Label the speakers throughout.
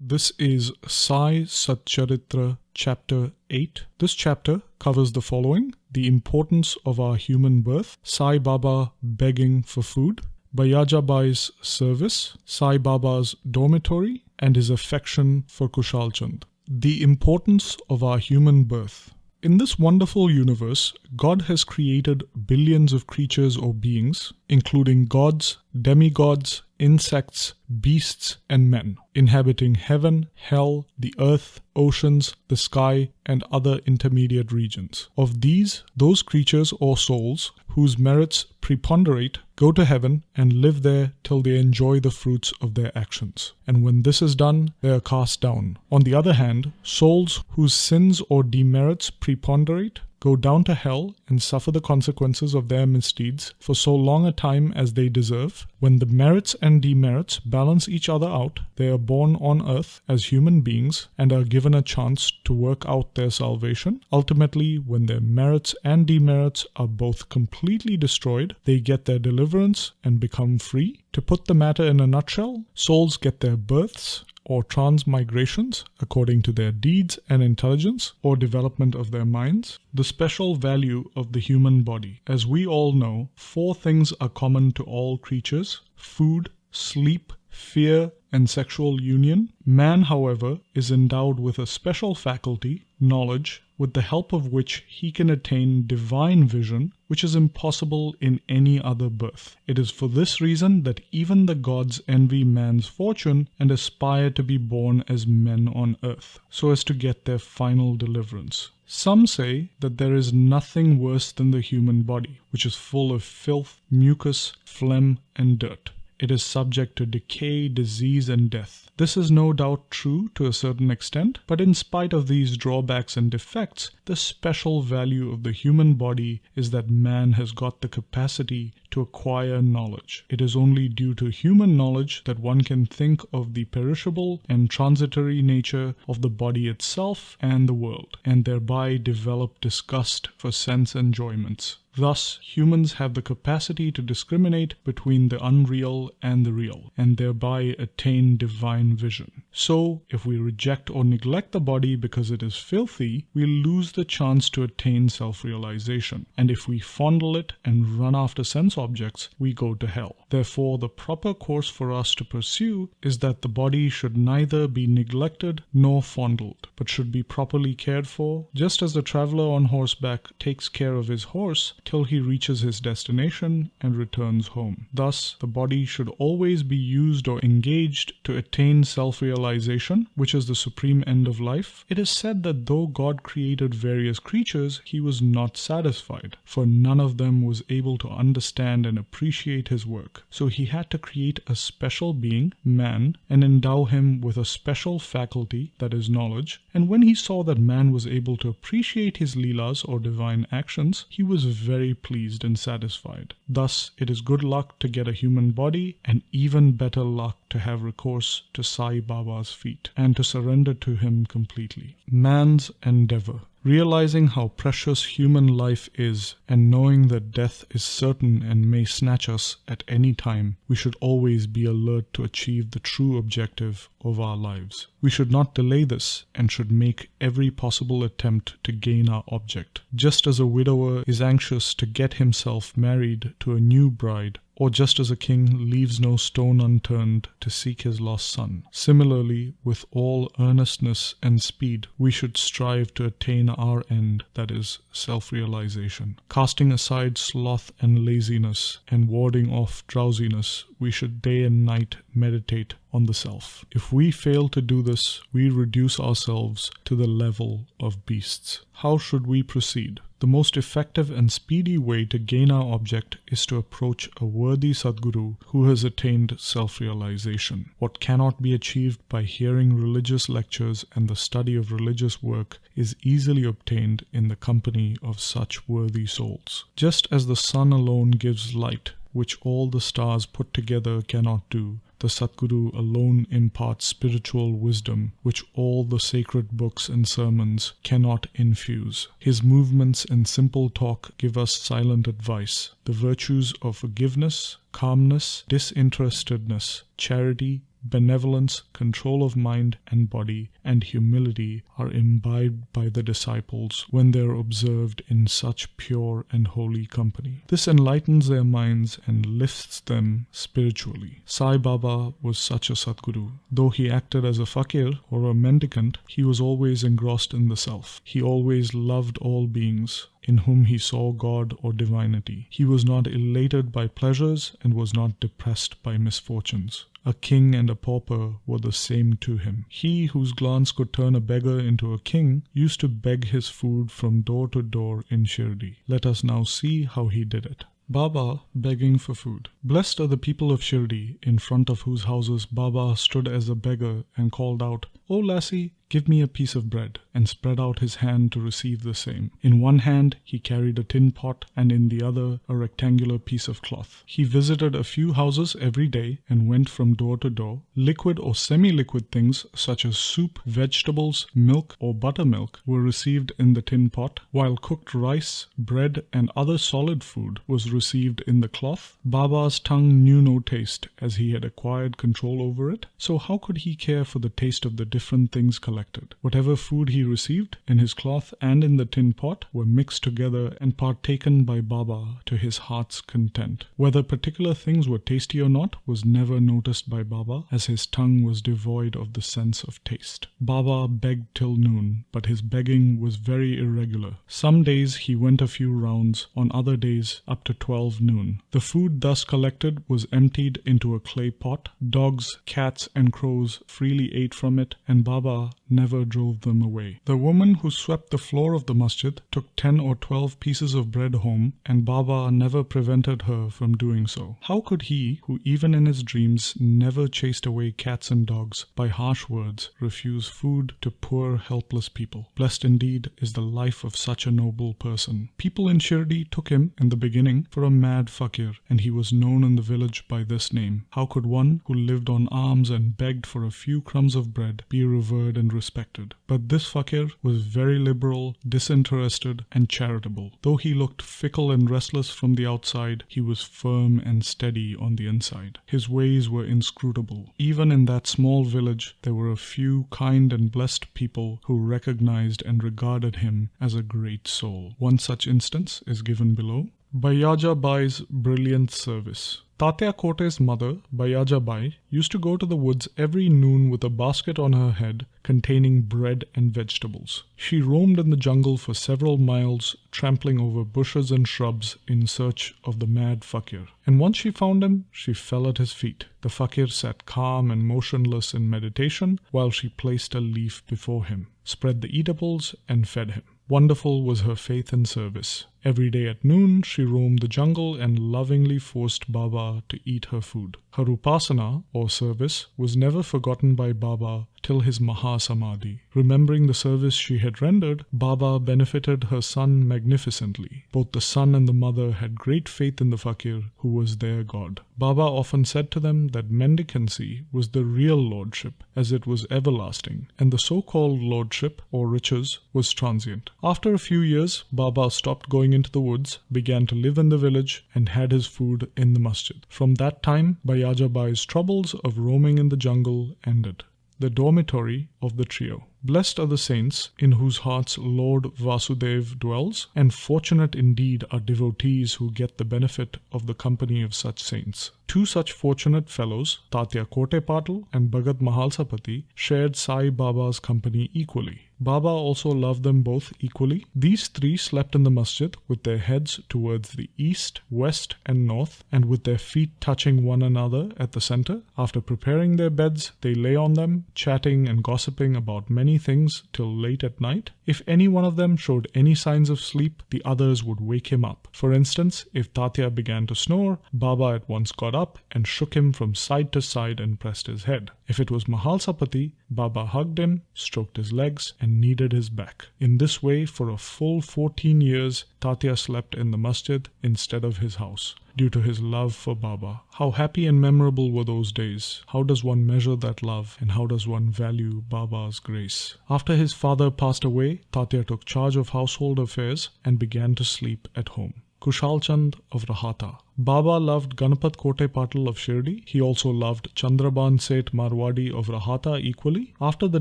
Speaker 1: This is Sai Satcharitra chapter 8. This chapter covers the following: the importance of our human birth, Sai Baba begging for food, Bayajabai's service, Sai Baba's dormitory, and his affection for Khushalchand. The importance of our human birth. In this wonderful universe, God has created billions of creatures or beings, including gods, demigods, insects, beasts, and men, inhabiting heaven, hell, the earth, oceans, the sky, and other intermediate regions. Of these, those creatures or souls whose merits preponderate go to heaven and live there till they enjoy the fruits of their actions. And when this is done, they are cast down. On the other hand, souls whose sins or demerits preponderate go down to hell and suffer the consequences of their misdeeds for so long a time as they deserve. When the merits and demerits balance each other out, they are born on earth as human beings and are given a chance to work out their salvation. Ultimately, when their merits and demerits are both completely destroyed, they get their deliverance and become free. To put the matter in a nutshell, souls get their births or transmigrations according to their deeds and intelligence or development of their minds. The special value of the human body. As we all know, 4 things are common to all creatures: food, sleep, fear, and sexual union. Man, however, is endowed with a special faculty, knowledge, with the help of which he can attain divine vision, which is impossible in any other birth. It is for this reason that even the gods envy man's fortune and aspire to be born as men on earth, so as to get their final deliverance. Some say that there is nothing worse than the human body, which is full of filth, mucus, phlegm, and dirt. It is subject to decay, disease, and death. This is no doubt true to a certain extent, but in spite of these drawbacks and defects, the special value of the human body is that man has got the capacity to acquire knowledge. It is only due to human knowledge that one can think of the perishable and transitory nature of the body itself and the world, and thereby develop disgust for sense enjoyments. Thus, humans have the capacity to discriminate between the unreal and the real, and thereby attain divine vision. So, if we reject or neglect the body because it is filthy, we lose the chance to attain self-realization. And if we fondle it and run after sense objects, we go to hell. Therefore, the proper course for us to pursue is that the body should neither be neglected nor fondled, but should be properly cared for, just as the traveler on horseback takes care of his horse till he reaches his destination and returns home. Thus, the body should always be used or engaged to attain self-realization, which is the supreme end of life. It is said that though God created various creatures, he was not satisfied, for none of them was able to understand and appreciate his work. So he had to create a special being, man, and endow him with a special faculty, that is knowledge. And when he saw that man was able to appreciate his leelas or divine actions, he was very pleased and satisfied. Thus, it is good luck to get a human body, and even better luck to have recourse to Sai Baba's feet and to surrender to him completely. Man's endeavor. Realizing how precious human life is and knowing that death is certain and may snatch us at any time, we should always be alert to achieve the true objective of our lives. We should not delay this and should make every possible attempt to gain our object. Just as a widower is anxious to get himself married to a new bride, or just as a king leaves no stone unturned to seek his lost son. Similarly, with all earnestness and speed, we should strive to attain our end, that is, self-realization. Casting aside sloth and laziness and warding off drowsiness, we should day and night meditate on the self. If we fail to do this, we reduce ourselves to the level of beasts. How should we proceed? The most effective and speedy way to gain our object is to approach a worthy Sadguru who has attained self-realization. What cannot be achieved by hearing religious lectures and the study of religious work is easily obtained in the company of such worthy souls. Just as the sun alone gives light, which all the stars put together cannot do, the Sadguru alone imparts spiritual wisdom, which all the sacred books and sermons cannot infuse. His movements and simple talk give us silent advice. The virtues of forgiveness, calmness, disinterestedness, charity, benevolence, control of mind and body, and humility are imbibed by the disciples when they are observed in such pure and holy company. This enlightens their minds and lifts them spiritually. Sai Baba was such a Satguru. Though he acted as a fakir or a mendicant, he was always engrossed in the self. He always loved all beings, in whom he saw God or divinity. He was not elated by pleasures and was not depressed by misfortunes. A king and a pauper were the same to him. He whose glance could turn a beggar into a king used to beg his food from door to door in Shirdi. Let us now see how he did it. Baba begging for food. Blessed are the people of Shirdi, in front of whose houses Baba stood as a beggar and called out, "O lassie, give me a piece of bread," and spread out his hand to receive the same. In one hand he carried a tin pot and in the other a rectangular piece of cloth. He visited a few houses every day and went from door to door. Liquid or semi-liquid things such as soup, vegetables, milk or buttermilk were received in the tin pot, while cooked rice, bread and other solid food was received in the cloth. Baba's tongue knew no taste, as he had acquired control over it, so how could he care for the taste of the different things collected? Whatever food he received in his cloth and in the tin pot were mixed together and partaken by Baba to his heart's content. Whether particular things were tasty or not was never noticed by Baba, as his tongue was devoid of the sense of taste. Baba begged till noon, but his begging was very irregular. Some days he went a few rounds, on other days up to 12 noon. The food thus collected was emptied into a clay pot. Dogs, cats and crows freely ate from it, and Baba never drove them away. The woman who swept the floor of the masjid took 10 or 12 pieces of bread home, and Baba never prevented her from doing so. How could he, who even in his dreams never chased away cats and dogs by harsh words, refuse food to poor helpless people? Blessed indeed is the life of such a noble person. People in Shirdi took him, in the beginning, for a mad fakir, and he was known in the village by this name. How could one who lived on alms and begged for a few crumbs of bread be revered and respected? But this fakir was very liberal, disinterested and charitable. Though he looked fickle and restless from the outside, he was firm and steady on the inside. His ways were inscrutable. Even in that small village there were a few kind and blessed people who recognized and regarded him as a great soul. One such instance is given below. Bayajabai's brilliant service. Tatya Kote's mother, Bayajabai, used to go to the woods every noon with a basket on her head containing bread and vegetables. She roamed in the jungle for several miles, trampling over bushes and shrubs in search of the mad fakir. And once she found him, she fell at his feet. The fakir sat calm and motionless in meditation while she placed a leaf before him, spread the eatables, and fed him. Wonderful was her faith and service. Every day at noon, she roamed the jungle and lovingly forced Baba to eat her food. Her upasana, or service, was never forgotten by Baba till his Mahasamadhi. Remembering the service she had rendered, Baba benefited her son magnificently. Both the son and the mother had great faith in the fakir, who was their god. Baba often said to them that mendicancy was the real lordship, as it was everlasting, and the so-called lordship, or riches, was transient. After a few years, Baba stopped going into the woods, began to live in the village, and had his food in the masjid. From that time, Bayajabai's troubles of roaming in the jungle ended. The dormitory of the trio. Blessed are the saints in whose hearts Lord Vasudev dwells, and fortunate indeed are devotees who get the benefit of the company of such saints. Two such fortunate fellows, Tatya Kote Patil and Bhagat Mahalsapati, shared Sai Baba's company equally. Baba also loved them both equally. These three slept in the masjid with their heads towards the east, west and north, and with their feet touching one another at the center. After preparing their beds, they lay on them, chatting and gossiping about many things till late at night. If any one of them showed any signs of sleep, the others would wake him up. For instance, if Tatya began to snore, Baba at once got up and shook him from side to side and pressed his head. If it was Mahalsapati, Baba hugged him, stroked his legs, and kneaded his back. In this way, for a full 14 years, Tatya slept in the masjid instead of his house, due to his love for Baba. How happy and memorable were those days. How does one measure that love, and how does one value Baba's grace? After his father passed away, Tatya took charge of household affairs and began to sleep at home. Khushalchand of Rahata. Baba loved Ganapat Kote Patil of Shirdi. He also loved Chandraban Seth Marwadi of Rahata equally. After the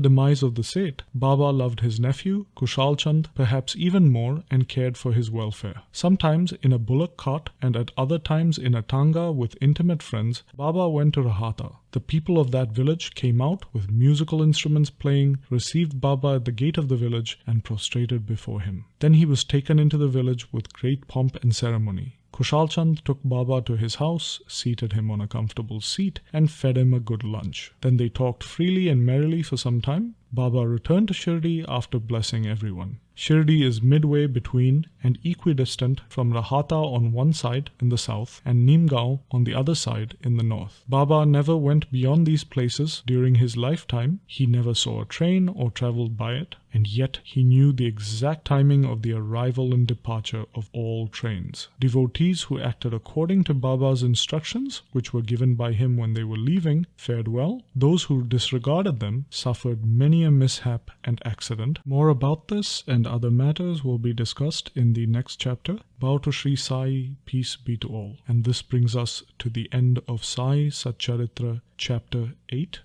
Speaker 1: demise of the Seth, Baba loved his nephew, Khushalchand, perhaps even more, and cared for his welfare. Sometimes in a bullock cart and at other times in a tanga with intimate friends, Baba went to Rahata. The people of that village came out with musical instruments playing, received Baba at the gate of the village, and prostrated before him. Then he was taken into the village with great pomp and ceremony. Khushalchand took Baba to his house, seated him on a comfortable seat, and fed him a good lunch. Then they talked freely and merrily for some time. Baba returned to Shirdi after blessing everyone. Shirdi is midway between and equidistant from Rahata on one side in the south and Nimgaon on the other side in the north. Baba never went beyond these places during his lifetime. He never saw a train or travelled by it, and yet he knew the exact timing of the arrival and departure of all trains. Devotees who acted according to Baba's instructions, which were given by him when they were leaving, fared well. Those who disregarded them suffered many a mishap and accident. More about this and other matters will be discussed in the next chapter. Bow to Shri Sai, peace be to all. And this brings us to the end of Sai Satcharitra chapter 8.